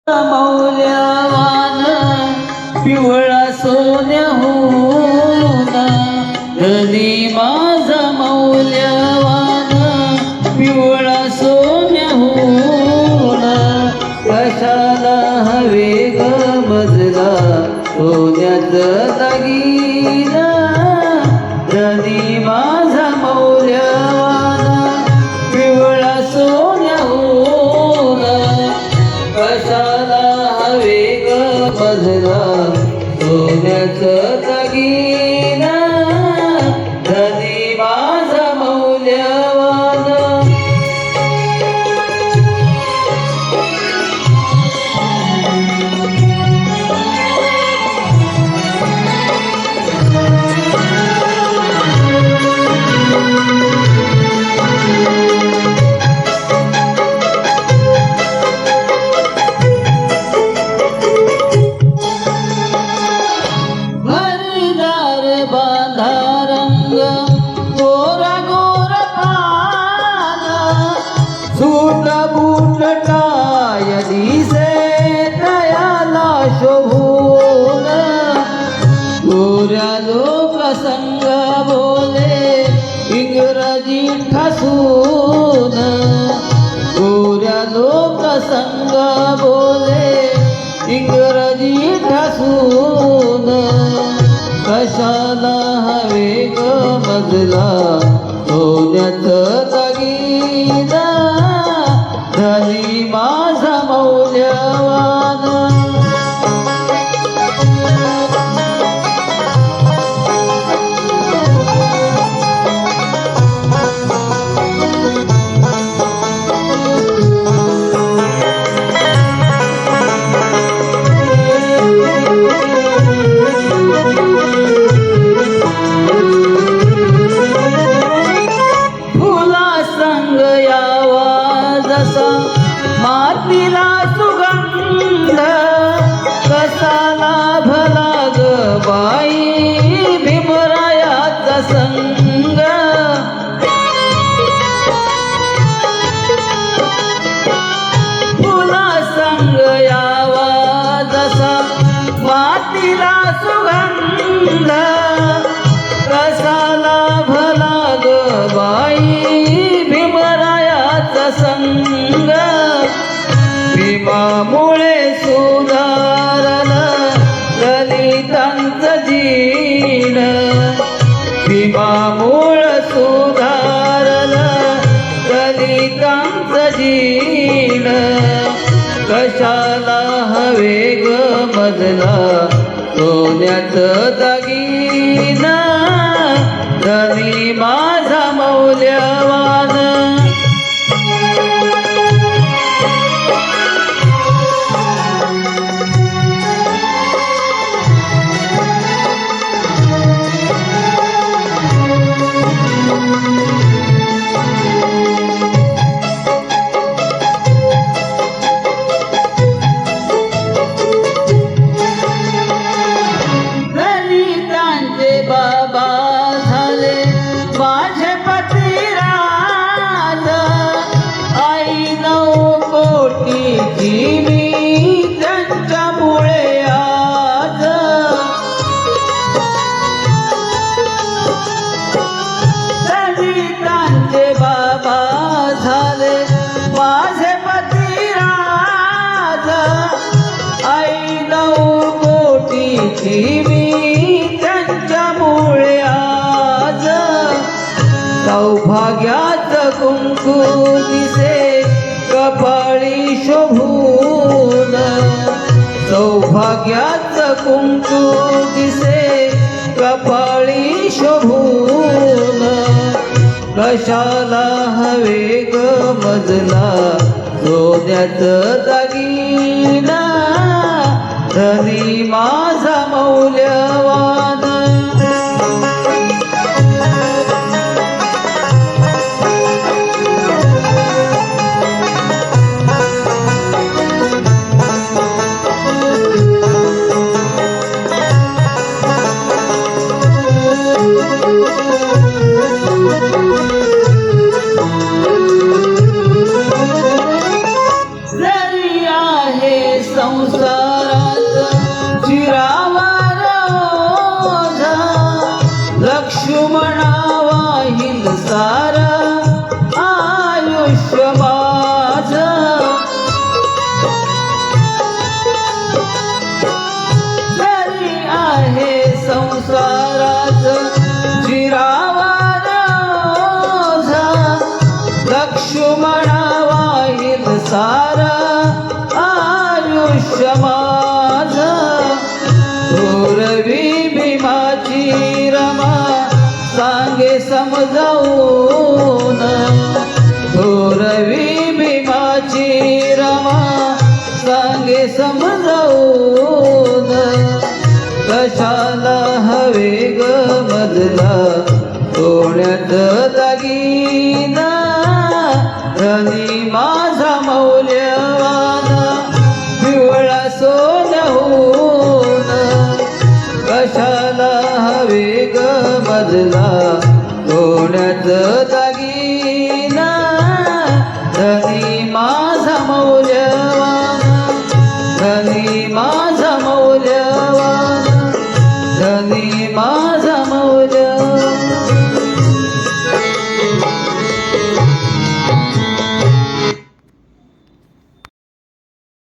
मौल्यवान पिवळा सोन्याहून धनी माझा मौल्यवान पिवळा सोन्याहून कशाला हवे ग मजला सोन्याचं दागिना धनी माझा मौल्यवान पिवळा सोन्याहून कशाला हवे ग मजला सोन्याचं दागिना धनी माझा मौल्यवान सूट बूट टाय दिसे दयाला शोभून गोऱ्या लोक संग बोले इंग्रजी ठासून गोऱ्या लोक संग बोले इंग्रजी ठासून कशाला हवे ग मजला सोन्याचं दागिना धनी माझा मौल्यवान मातीला सुगंध कसा लाभला ग बाई भीमरायाचा संग फुला संग यावा जसा मातीला सुगंध कसा लाभला ग बाई भीमरायाचा संग भीमामुळे सुधारलं दलितांचं जीण भीमामुळे सुधारलं दलितांचं जीण कशाला हवे ग मजला सोन्याचं दागिना धनी माझा मौल्यवान बाबा झाले माझे पतिराज आई 9 कोटीची मी त्यांच्यामुळे आज दलितांचे बाबा झाले माझे पतिराज आई 9 कोटीची मी त्यांच्यामुळे आज सौभाग्याचं कुंकू दिसे कपाळी शोभून सौभाग्याचं कुंकू दिसे कपाळी शोभून कशाला हवे ग मजला सोन्याचं दागिना धनी माझा मौल्यवान जरी आहे संसारात शिरावर ओझा लक्ष्मणा वाहिल सार आयुष्य माझं तरी आहे संसारात शिरावर ओझा लक्ष्मणा वाहिल सार आयुष्य माझं थोरवी भीमाची रमा सांगे समजावून थोरवी भीमाची रमा सांगे समजावून कशाला हवे ग मजला सोन्यात दागिना धनी माझा मौल्यवान पिवळा सोन्याहून कशाला हवे ग मजला